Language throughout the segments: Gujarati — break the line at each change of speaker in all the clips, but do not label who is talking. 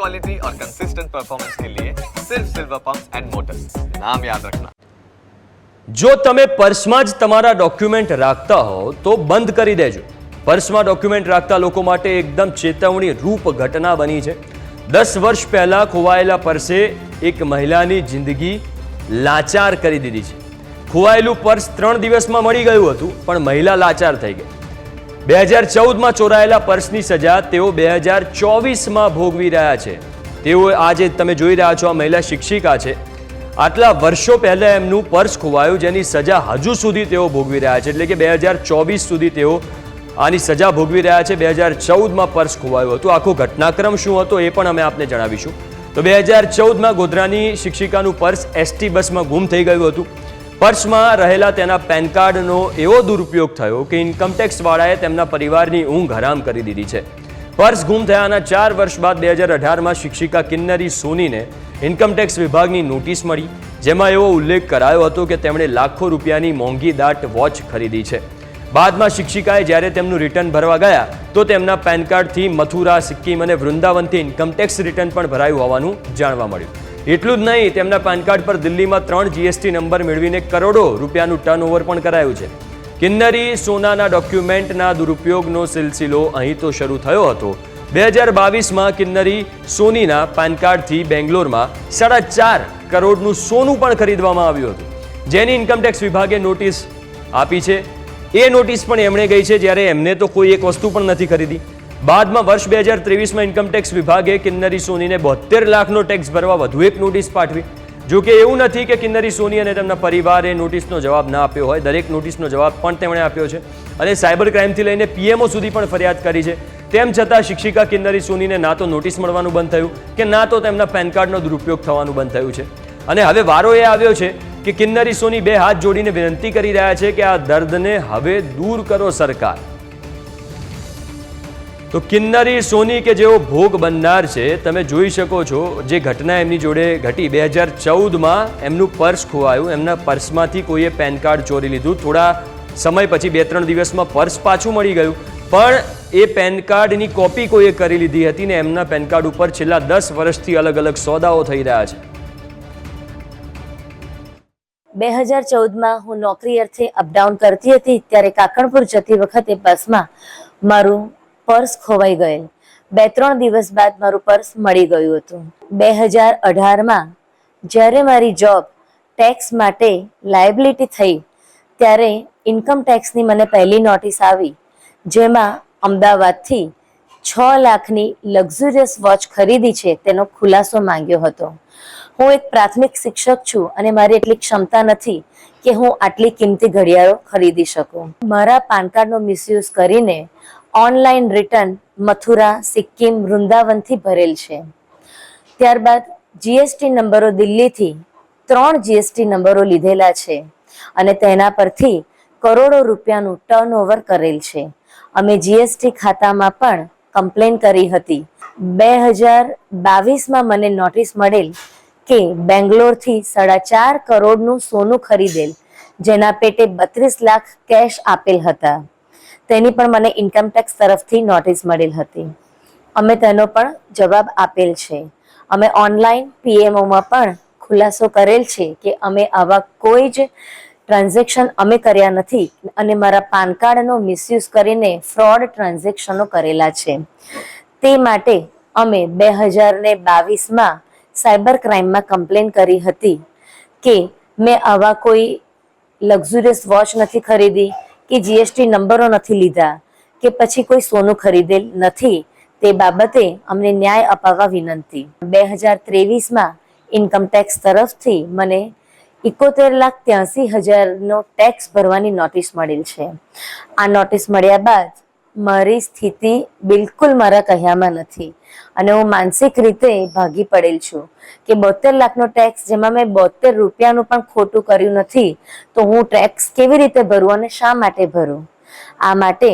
क्वालिटी और कंसिस्टेंट परफॉर्मेंस के लिए सिर्फ सिल्वर पंप्स एंड मोटर्स, नाम याद रखना।
જો તમે પર્સમાં જ તમારા ડોક્યુમેન્ટ રાખતા હો તો બંધ કરી દેજો। પર્સમાં ડોક્યુમેન્ટ રાખતા લોકો માટે એકદમ ચેતવણી રૂપ ઘટના બની છે। 10 વર્ષ પહેલા ખોવાયેલા પર્સે એક મહિલાની જિંદગી લાચાર કરી દીધી છે। ખોવાયેલું પર્સ 3 દિવસમાં મળી ગયું હતું, પણ મહિલા લાચાર થઈ ગઈ। 2014માં ચોરાયેલા પર્સની સજા તેઓ 2024માં ભોગવી રહ્યા છે। તેઓ આજે તમે જોઈ રહ્યા છો, આ મહિલા શિક્ષિકા છે। આટલા વર્ષો પહેલા એમનું પર્સ ખોવાયું, જેની સજા હજુ સુધી તેઓ ભોગવી રહ્યા છે, એટલે કે 2024 સુધી તેઓ આની સજા ભોગવી રહ્યા છે। 2014માં પર્સ ખોવાયું હતું। આખો ઘટનાક્રમ શું હતો એ પણ અમે આપને જણાવીશું। તો 2014માં ગોધરાની શિક્ષિકાનું પર્સ એસટી બસમાં ગુમ થઈ ગયું હતું। પર્સમાં રહેલા તેના પેન કાર્ડનો એવો દુરુપયોગ થયો કે ઇન્કમટેક્સવાળાએ તેમના પરિવારની ઊંઘ હરામ કરી દીધી છે। પર્સ ગુમ થયાના 4 વર્ષ બાદ 2018માં શિક્ષિકા કિન્નરી સોનીને ઇન્કમટેક્સ વિભાગની નોટિસ મળી, જેમાં એવો ઉલ્લેખ કરાયો હતો કે તેમણે લાખો રૂપિયાની મોંઘી દાટ વોચ ખરીદી છે। બાદમાં શિક્ષિકાએ જ્યારે તેમનું રિટર્ન ભરવા ગયા તો તેમના પેન કાર્ડથી મથુરા, સિક્કિમ અને વૃંદાવનથી ઇન્કમટેક્સ રિટર્ન પણ ભરાયું હોવાનું જાણવા મળ્યું। એટલું જ નહીં, તેમના પેન કાર્ડ પર દિલ્હીમાં 3 જીએસટી નંબર મેળવીને કરોડો રૂપિયાનું ટર્નઓવર પણ કરાયું છે। કિન્નરી સોનાના ડોક્યુમેન્ટના દુરુપયોગનો સિલસિલો અહીં તો શરૂ થયો હતો। 2022માં કિન્નરી સોનીના પેન કાર્ડથી બેંગ્લોરમાં 4.5 કરોડનું સોનું પણ ખરીદવામાં આવ્યું હતું, જેની ઇન્કમટેક્સ વિભાગે નોટિસ આપી છે। એ નોટિસ પણ એમણે ગઈ છે, જ્યારે એમને તો કોઈ એક વસ્તુ પણ નથી ખરીદી। બાદમાં વર્ષ 2023માં ઇન્કમટેક્સ વિભાગે કિન્નરી સોનીને 72 લાખનો ટેક્સ ભરવા વધુ એક નોટિસ પાઠવી। જો કે એવું નથી કે કિન્નરી સોની અને તેમના પરિવારે નોટિસનો જવાબ ના આપ્યો હોય, દરેક નોટિસનો જવાબ પણ તેમણે આપ્યો છે અને સાયબર ક્રાઇમથી લઈને પીએમઓ સુધી પણ ફરિયાદ કરી છે। તેમ છતાં શિક્ષિકા કિન્નરી સોનીને ના તો નોટિસ મળવાનું બંધ થયું કે ના તો તેમના પેન કાર્ડનો દુરુપયોગ થવાનું બંધ થયું છે। અને હવે વારો એ આવ્યો છે કે કિન્નરી સોની 2 હાથ જોડીને વિનંતી કરી રહ્યા છે કે આ દર્દને હવે દૂર કરો સરકાર। તો કિન્નરી સોની કે જેઓ ભોગ બનનાર છે, તમે જોઈ શકો છો જે ઘટના એમની જોડે ઘટી। 2014માં એમનું પર્સ ખોવાયું, એમના પર્સમાંથી કોઈએ પેન કાર્ડ ચોરી લીધું। થોડા સમય પછી 2-3 દિવસમાં પર્સ પાછું મળી ગયું, પણ એ પેન કાર્ડની કોપી કોઈએ કરી લીધી હતી ને એમના પેન કાર્ડ ઉપર છેલ્લા 10 વર્ષથી અલગ અલગ સોદાઓ થઈ રહ્યા છે।
2014માં હું નોકરી અર્થે અપડાઉન કરતી હતી, ત્યારે કાકણપુર જતી વખતે બસમાં મારું પર્સ ખોવાઈ ગયેલ। 2-3 દિવસ બાદ મારું પર્સ મળી ગયું હતું। 2018માં જ્યારે મારી જોબ ટેક્સ માટે લાયબિલિટી થઈ, ત્યારે ઇન્કમ ટેક્સની મને પહેલી નોટિસ આવી, જેમાં અમદાવાદથી 6 લાખની લક્ઝુરિયસ વોચ ખરીદી છે તેનો ખુલાસો માંગ્યો હતો। હું એક પ્રાથમિક શિક્ષક છું અને મારી એટલી ક્ષમતા નથી કે હું આટલી કિંમતી ઘડિયાળો ખરીદી શકું। મારા પાન કાર્ડનો મિસયુઝ કરીને ઓનલાઈન રિટર્ન મથુરા, સિક્કિમ, વૃંદાવનથી ભરેલ છે। ત્યારબાદ જીએસટી નંબરો દિલ્હીથી 3 જીએસટી નંબરો લીધેલા છે અને તેના પરથી કરોડો રૂપિયાનું ટર્નઓવર કરેલ છે। અમે જીએસટી ખાતામાં પણ કમ્પ્લેન કરી હતી। 2022માં મને નોટિસ મળેલ કે બેંગ્લોરથી 4.5 કરોડનું સોનું ખરીદેલ, જેના પેટે 32 લાખ કેશ આપેલ હતા। તેની પણ મને ઇન્કમટેક્સ તરફથી નોટિસ મળેલ હતી। અમે તેનો પણ જવાબ આપેલ છે। અમે ઓનલાઈન પીએમઓમાં પણ ખુલાસો કરેલ છે કે અમે આવા કોઈ જ ટ્રાન્ઝેક્શન અમે કર્યા નથી અને મારા પાન કાર્ડનો મિસયુઝ કરીને ફ્રોડ ટ્રાન્ઝેક્શનો કરેલા છે। તે માટે અમે 2022માં સાયબર ક્રાઇમમાં કમ્પ્લેન કરી હતી કે મેં આવા કોઈ લક્ઝુરિયસ વોચ નથી ખરીદી કે જીએસટી નંબરો નથી લીધા કે પછી કોઈ સોનું ખરીદેલ નથી। તે બાબતે અમને ન્યાય અપાવવા વિનંતી। 2023માં ઇન્કમટેક્સ તરફથી મને 71,83,000નો ટેક્સ ભરવાની નોટિસ મળેલ છે। આ નોટિસ મળ્યા બાદ મારી સ્થિતિ બિલકુલ મારા કહ્યામાં નથી અને હું માનસિક રીતે ભાગી પડેલ છું કે 72 લાખનો ટેક્સ, જેમાં મેં 72 રૂપિયાનું પણ ખોટું કર્યું નથી, તો હું ટેક્સ કેવી રીતે ભરું અને શા માટે ભરું? આ માટે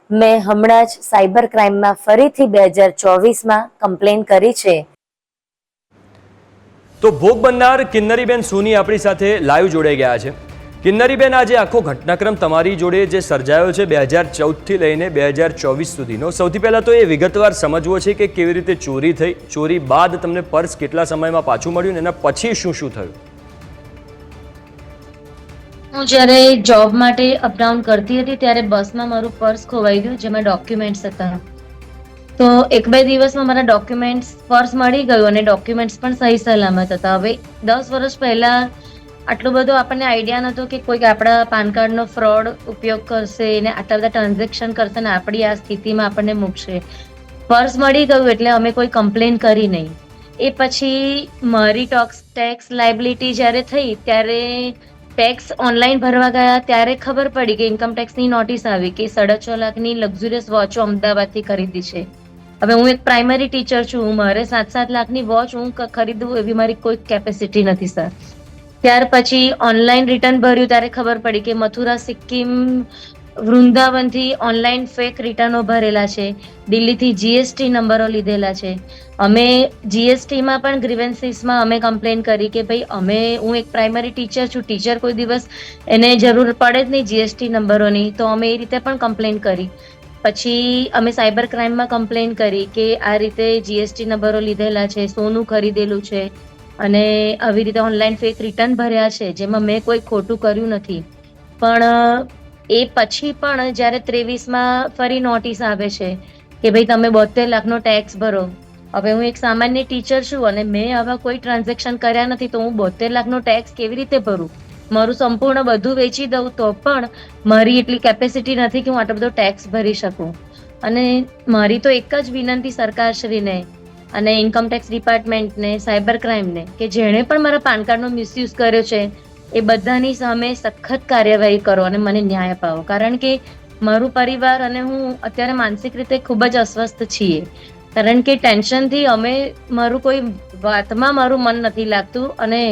મેં હમણાં જ સાયબર ક્રાઇમમાં ફરીથી 2024માં કમ્પ્લેન કરી છે।
તો ભોગ બનનાર કિન્નરીબેન સોની આપણી સાથે લાઈવ જોડાઈ ગયા છે। કિન્નરીબેન, આજે આખો ઘટનાક્રમ તમારી જોડે જે સર્જાયો છે 2014થી લઈને 2024 સુધીનો, સૌથી પહેલાં તો એ વિગતવાર સમજવો છે કે કેવી રીતે ચોરી થઈ, ચોરી બાદ તમને પર્સ કેટલા સમયમાં પાછું મળ્યું ને એના પછી શું શું થયું?
હું જ્યારે જોબ માટે અપડાઉન કરતી હતી ત્યારે બસમાં મારું પર્સ ખોવાઈ ગયું, જેમાં ડોક્યુમેન્ટ્સ હતા. તો 1-2 દિવસમાં મારા ડોક્યુમેન્ટ્સ પર્સ મળી ગયું અને ડોક્યુમેન્ટ્સ પણ સહી સલામત હતા. હવે 10 વર્ષ પહેલા આટલો બધો આપણને આઈડિયા નહોતો કે કોઈક આપણા પાન કાર્ડનો ફ્રોડ ઉપયોગ કરશે અને આટલા બધા ટ્રાન્ઝેક્શન કરશે ને આપણી આ સ્થિતિમાં આપણને મૂકશે. પર્સ મળી ગયું એટલે અમે કોઈ કમ્પ્લેન કરી નહીં. એ પછી મારી ટેક્સ લાયબિલિટી જ્યારે થઈ ત્યારે ટેક્સ ઓનલાઈન ભરવા ગયા ત્યારે ખબર પડી કે ઇન્કમ ટેક્સની નોટિસ આવી કે 6.5 લાખની લક્ઝુરિયસ વોચો અમદાવાદથી ખરીદી છે. હવે હું એક પ્રાઇમરી ટીચર છું, મારે 7-7 લાખની વોચ હું ખરીદવું એવી મારી કોઈ કેપેસિટી નથી સર. ત્યાર પછી ઓનલાઈન રિટર્ન ભર્યું ત્યારે ખબર પડી કે મથુરા, સિક્કિમ, વૃંદાવનથી ઓનલાઈન ફેક રિટર્નો ભરેલા છે, દિલ્હીથી જીએસટી નંબરો લીધેલા છે. અમે જીએસટીમાં પણ ગ્રીવન્સીસમાં અમે કમ્પ્લેન કરી કે ભાઈ હું એક પ્રાઇમરી ટીચર છું, ટીચર કોઈ દિવસ એને જરૂર પડે જ નહીં જીએસટી નંબરોની, તો અમે એ રીતે પણ કમ્પ્લેન કરી. પછી અમે સાયબર ક્રાઇમમાં કમ્પ્લેન કરી કે આ રીતે જીએસટી નંબરો લીધેલા છે, સોનું ખરીદેલું છે અને આવી રીતે ઓનલાઈન ફેક રિટર્ન ભર્યા છે, જેમાં મેં કોઈ ખોટું કર્યું નથી. પણ એ પછી પણ જ્યારે 23માં ફરી નોટિસ આવે છે કે ભાઈ તમે 72 લાખનો ટેક્સ ભરો. હવે હું એક સામાન્ય ટીચર છું અને મેં આવા કોઈ ટ્રાન્ઝેક્શન કર્યા નથી, તો હું 72 લાખનો ટેક્સ કેવી રીતે ભરું? મારું સંપૂર્ણ બધું વેચી દઉં તો પણ મારી એટલી કેપેસિટી નથી કે હું આટલો બધો ટેક્સ ભરી શકું. અને મારી તો એક જ વિનંતી સરકારશ્રીને અને ઇન્કમ ટેક્સ ડિપાર્ટમેન્ટને, સાયબર ક્રાઇમને, કે જેણે પણ મારા પાન કાર્ડનો મિસયુઝ કર્યો છે એ બધાની સામે સખત કાર્યવાહી કરો અને મને ન્યાય અપાવો. કારણ કે મારું પરિવાર અને હું અત્યારે માનસિક રીતે ખૂબ જ અસ્વસ્થ છીએ. કારણ કે ટેન્શનથી મારું કોઈ વાતમાં મારું મન નથી લાગતું અને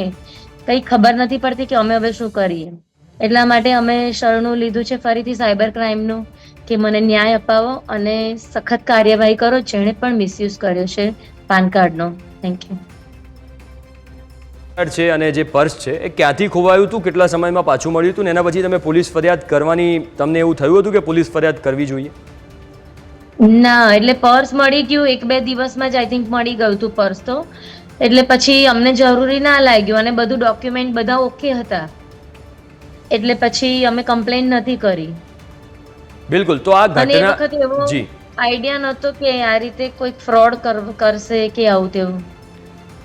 કંઈ ખબર નથી પડતી કે અમે હવે શું કરીએ. એટલા માટે અમે શરણું લીધું છે ફરીથી સાયબર ક્રાઇમનું કે મને ન્યાય અપાવો અને સખત કાર્યવાહી કરો જેણે પણ મિસયુઝ કર્યો છે પાન કાર્ડનો. Thank you.
છે અને જે પર્સ છે એ ક્યાંથી ખોવાયું હતું, કેટલા સમયમાં પાછું મળ્યું હતું ને એના પછી તમે પોલીસ ફરિયાદ કરવાની, તમને એવું થયું હતું કે પોલીસ ફરિયાદ કરવી જોઈએ?
ના, એટલે પર્સ મળી ગયું 1-2 દિવસમાં જ આઈ થિંક મળી ગયું હતું પર્સ તો. એટલે પછી અમને જરૂરી ના લાગ્યું અને બધું ડોક્યુમેન્ટ બધા ઓકે હતા, એટલે પછી અમે કમ્પ્લેન નથી કરી.
બિલકુલ. તો આ
અને એ
ઘટના
વખતે એવો
જી
આઈડિયા નહોતો કે આ રીતે કોઈક ફ્રોડ કરશે કે આવું તેવું.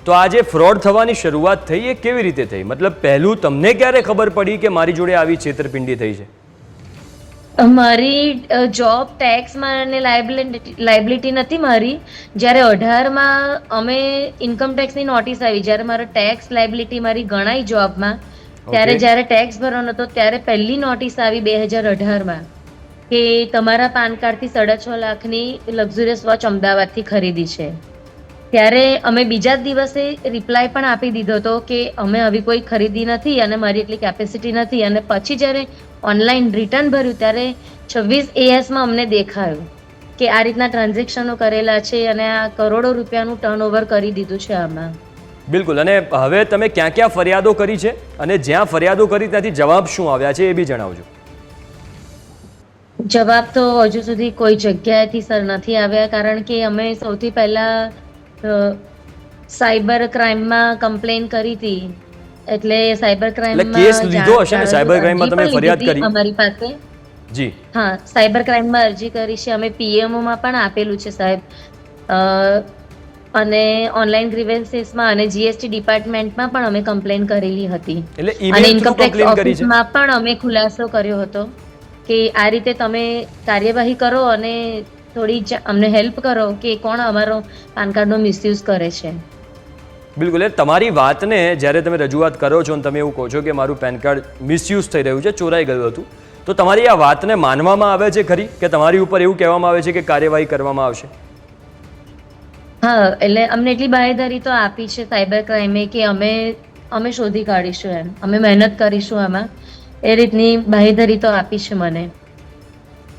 તો આ જે ફ્રોડ થવાની શરૂઆત થઈ એ કેવી રીતે થઈ? મતલબ પહેલું તમને ક્યારે ખબર પડી કે મારી જોડે આવી છેતરપિંડી થઈ છે?
મારી જોબ ટેક્સમાં અને લાયબિલિટી નથી મારી. જ્યારે 18માં અમે ઇન્કમ ટેક્સની નોટિસ આવી, જ્યારે મારો ટેક્સ લાયબિલિટી મારી ગણાઈ જોબમાં, ત્યારે જ્યારે ટેક્સ ભરવાનો હતો ત્યારે પહેલી નોટિસ આવી 2018માં કે તમારા પાન કાર્ડથી 6.5 લાખની લક્ઝુરિયસ વોચ અમદાવાદથી ખરીદી છે. ત્યારે અમે બીજા જ દિવસે રિપ્લાય પણ આપી દીધો હતો કે અમે આવી કોઈ ખરીદી નથી અને મારી એટલી કેપેસિટી નથી. અને પછી જ્યારે ઓનલાઈન રિટર્ન ભર્યું ત્યારે 26 ASમાં અમને દેખાયું કે આ રીતના ટ્રાન્ઝેક્શનો કરેલા છે અને આ કરોડો રૂપિયાનું ટર્નઓવર કરી દીધું છે આમાં.
બિલકુલ. અને હવે તમે ક્યાં ક્યાં ફરિયાદો કરી છે અને જ્યાં ફરિયાદો કરી ત્યાંથી જવાબ શું આવ્યા છે એ બી જણાવજો.
જવાબ તો હજુ સુધી કોઈ જગ્યાએથી સર નથી આવ્યા, કારણ કે અમે સૌથી પહેલા સાયબર ક્રાઇમમાં કમ્પ્લેન કરી હતી. એટલે સાયબર ક્રાઇમમાં
કેસ લીધો હશે ને? સાયબર ક્રાઇમમાં તમે ફરિયાદ કરી
અમારી પાસે?
જી
હા, સાયબર ક્રાઇમમાં અરજી કરી છે અમે, PMOમાં પણ આપેલું છે સાહેબ, અને ઓનલાઈન ગ્રીવન્સીસમાં અને જીએસટી ડિપાર્ટમેન્ટમાં પણ અમે કમ્પ્લેન કરેલી હતી.
એટલે
અને
email
income
through
tax
complain કરી છે?
ઓફિસમાં પણ અમે ખુલાસો કર્યો હતો કે આ રીતે તમે કાર્યવાહી કરો અને થોડી અમને હેલ્પ કરો કે કોણ અમારો પાન કાર્ડનો મિસયુઝ કરે છે.
બિલકુલ. એટલે તમારી વાતને જ્યારે તમે રજૂઆત કરો છો અને તમે એવું કહો છો કે મારું પેન કાર્ડ મિસયુઝ થઈ રહ્યું છે, ચોરાઈ ગયું હતું, તો તમારી આ વાતને માનવામાં આવે છે ખરી કે તમારી ઉપર એવું કહેવામાં આવે છે કે કાર્યવાહી કરવામાં આવશે?
હા, એટલે અમને એટલી બાહેધરી તો આપી છે સાયબર ક્રાઇમે કે અમે શોધી કાઢીશું, એમ અમે મહેનત કરીશું આમાં, એ રીતની બાહેધરી તો આપી છે મને.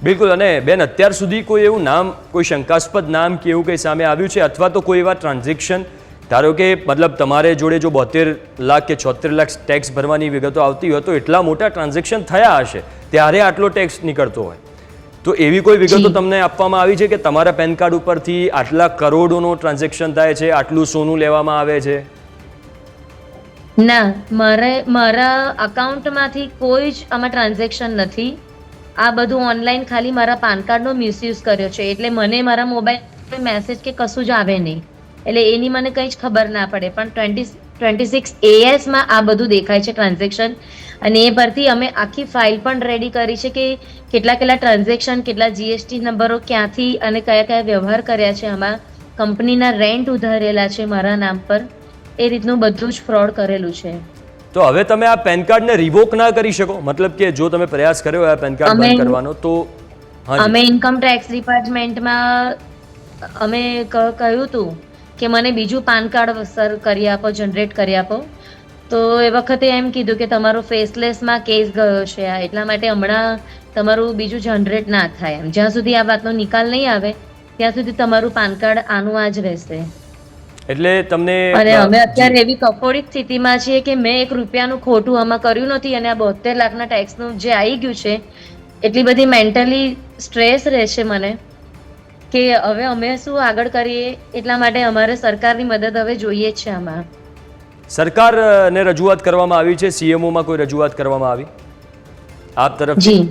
બિલકુલ. અને બેન, અત્યાર સુધી કોઈ એવું નામ, કોઈ શંકાસ્પદ નામ કે એવું કંઈ સામે આવ્યું છે અથવા તો કોઈ એવા ટ્રાન્ઝેક્શન ધારો કે મતલબ તમારે જોડે જો 72 લાખ કે 76 લાખ ટેક્સ ભરવાની વિગતો આવતી હોય તો એટલા મોટા ટ્રાન્ઝેક્શન થયા હશે ત્યારે આટલો ટેક્સ નીકળતો હોય, તો એવી કોઈ વિગતો તમને આપવામાં આવી છે કે તમારા પેન કાર્ડ ઉપરથી આટલા કરોડોનો ટ્રાન્ઝેક્શન થાય છે, આટલું સોનું લેવામાં આવે છે?
ના, મારા અકાઉન્ટમાંથી કોઈ જ આમાં ટ્રાન્ઝેક્શન નથી. આ બધું ઓનલાઈન ખાલી મારા પાન કાર્ડનો મિસયુઝ કર્યો છે, એટલે મને મારા મોબાઈલ મેસેજ કે કશું જ આવે નહીં, એટલે એની મને કંઈ જ ખબર ના પડે. પણ 26 AS માં આ બધું દેખાય છે ટ્રાન્ઝેક્શન, અને એ પરથી અમે આખી ફાઇલ પણ રેડી કરી છે કે કેટલા ટ્રાન્ઝેક્શન, કેટલા GST નંબરો ક્યાંથી અને કયા કયા વ્યવહાર કર્યા છે, આમાં કંપનીના રેન્ટ ઉધારેલા છે મારા નામ પર, એ રીતનું બધું જ ફ્રોડ કરેલું છે.
તો હવે તમે આ પેન કાર્ડને રિવોક ના કરી શકો? મતલબ કે જો તમે પ્રયાસ કર્યો આ પેન કાર્ડ બંધ કરવાનો તો
અમે ઇન્કમ ટેક્સ ડિપાર્ટમેન્ટમાં અમે કહ્યું હતું કે મને બીજું પાન કાર્ડ સર કરી આપો, જનરેટ કરી આપો. તો એ વખતે એમ કીધું કે તમારો ફેસલેસમાં કેસ ગયો છે, એટલા માટે હમણાં તમારું બીજું જનરેટ ના થાય. એમ જ્યાં સુધી આ વાતનો નિકાલ નહીં આવે ત્યાં સુધી તમારું પાન કાર્ડ આનું આ જ રહેશે.
એટલે તમને
અને અમે અત્યારે એવી કફોડી સ્થિતિમાં છીએ કે મેં 1 રૂપિયાનું ખોટું આમાં કર્યું નથી, અને આ 72 લાખના ટેક્સનું જે આવી ગયું છે એટલી બધી મેન્ટલી સ્ટ્રેસ રહેશે મને કે હવે અમે શું આગળ કરીએ. એટલા માટે અમારે સરકારની મદદ હવે જોઈએ છે. આમાં
સરકારને રજૂઆત કરવામાં આવી છે? CMOમાં કોઈ રજૂઆત કરવામાં આવી આપ તરફથી?
જી,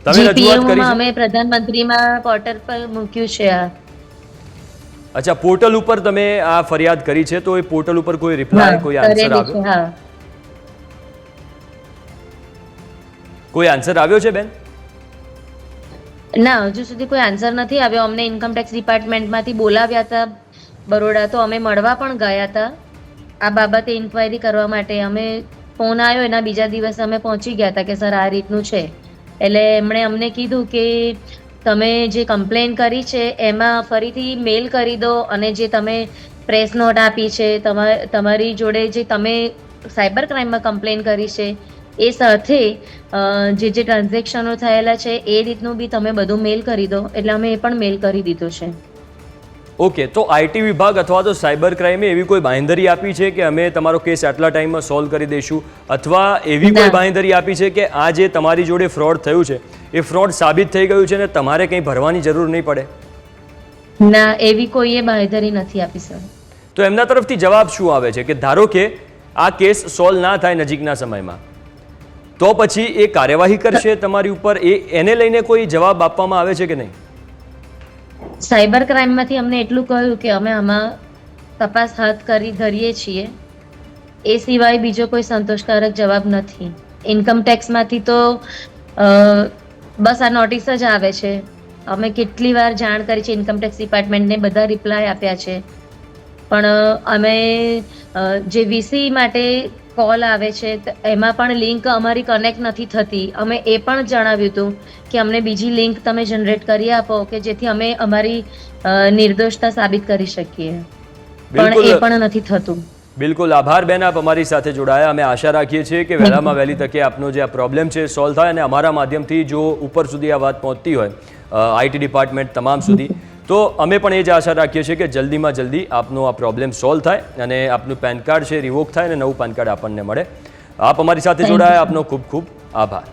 તમે રજૂઆત કરી છે?
અમે પ્રધાનમંત્રીમાં પોર્ટલ પર મૂક્યું છે.
અચ્છા, પોર્ટલ ઉપર તમે આ ફરિયાદ કરી છે, તો એ પોર્ટલ ઉપર કોઈ રિપ્લાય, કોઈ આન્સર આવ્યો?
હા,
કોઈ આન્સર આવ્યો છે બેન?
ના, હજુ સુધી કોઈ આન્સર નથી આવ્યો. અમને ઇન્કમ ટેક્સ ડિપાર્ટમેન્ટમાંથી બોલાવ્યા હતા બરોડા, તો અમે મળવા પણ ગયા હતા આ બાબતે ઇન્ક્વાયરી કરવા માટે. અમે ફોન આવ્યો એના બીજા દિવસે અમે પહોંચી ગયા હતા કે સર આ રીતનું છે. એટલે એમણે અમને કીધું કે તમે જે કમ્પ્લેન કરી છે એમાં ફરીથી મેલ કરી દો, અને જે તમે પ્રેસ નોટ આપી છે, તમારી જોડે જે તમે સાયબર ક્રાઇમમાં કમ્પ્લેન કરી છે એ સાથે જે ટ્રાન્ઝેક્શનો થયેલા છે એ રીતનું બી તમે બધું મેલ કરી દો. એટલે અમે એ પણ મેલ કરી દીધો છે.
ઓકે, તો IT વિભાગ અથવા તો સાયબર ક્રાઇમે એવી કોઈ બાંહેધરી આપી છે કે અમે તમારો કેસ આટલા ટાઈમમાં સોલ્વ કરી દઈશું, અથવા એવી કોઈ બાંહેધરી આપી છે કે આ જે તમારી જોડે ફ્રોડ થયું છે એ ફ્રોડ સાબિત થઈ ગયું છે ને તમારે કંઈ ભરવાની જરૂર નહીં પડે?
ના, એવી કોઈએ બાંહેધરી નથી આપી સર.
તો એમના તરફથી જવાબ શું આવે છે કે ધારો કે આ કેસ સોલ્વ ના થાય નજીકના સમયમાં, તો પછી એ કાર્યવાહી કરશે તમારી ઉપર, એને લઈને કોઈ જવાબ આપવામાં આવે છે કે નહીં?
સાયબર ક્રાઇમમાંથી અમને એટલું કહ્યું કે અમે આમાં તપાસ હાથ ધરીએ છીએ, એ સિવાય બીજો કોઈ સંતોષકારક જવાબ નથી. ઇન્કમ ટેક્સમાંથી તો બસ આ નોટિસ જ આવે છે. અમે કેટલી વાર જાણ કરી છે ઇન્કમ ટેક્સ ડિપાર્ટમેન્ટને, બધા રિપ્લાય આપ્યા છે, પણ અમે જે VC માટે કોલ આવે છે એમાં પણ લિંક અમારી કનેક્ટ નથી થતી. અમે એ પણ જણાવ્યું હતું કે અમને બીજી લિંક તમે જનરેટ કરી આપો કે જેથી અમે અમારી નિર્દોષતા સાબિત કરી શકીએ, પણ એ પણ નથી થતું.
બિલકુલ, આભાર બેન, આપ અમારી સાથે જોડાયા. અમે આશા રાખીએ છીએ કે વહેલામાં વહેલી તકે આપનો જે આ પ્રોબ્લેમ છે સોલ્વ થાય, અને અમારા માધ્યમથી જો ઉપર સુધી આ વાત પહોંચતી હોય IT ડિપાર્ટમેન્ટ તમામ સુધી, તો અમે પણ એ જ આશા રાખીએ છીએ કે જલ્દીમાં જલ્દી આપનો આ પ્રોબ્લેમ સોલ્વ થાય અને આપનું પેન કાર્ડ છે રિવોક થાય અને નવું પેન કાર્ડ આપણને મળે. આપ અમારી સાથે જોડાયા, આપનો ખૂબ ખૂબ આભાર.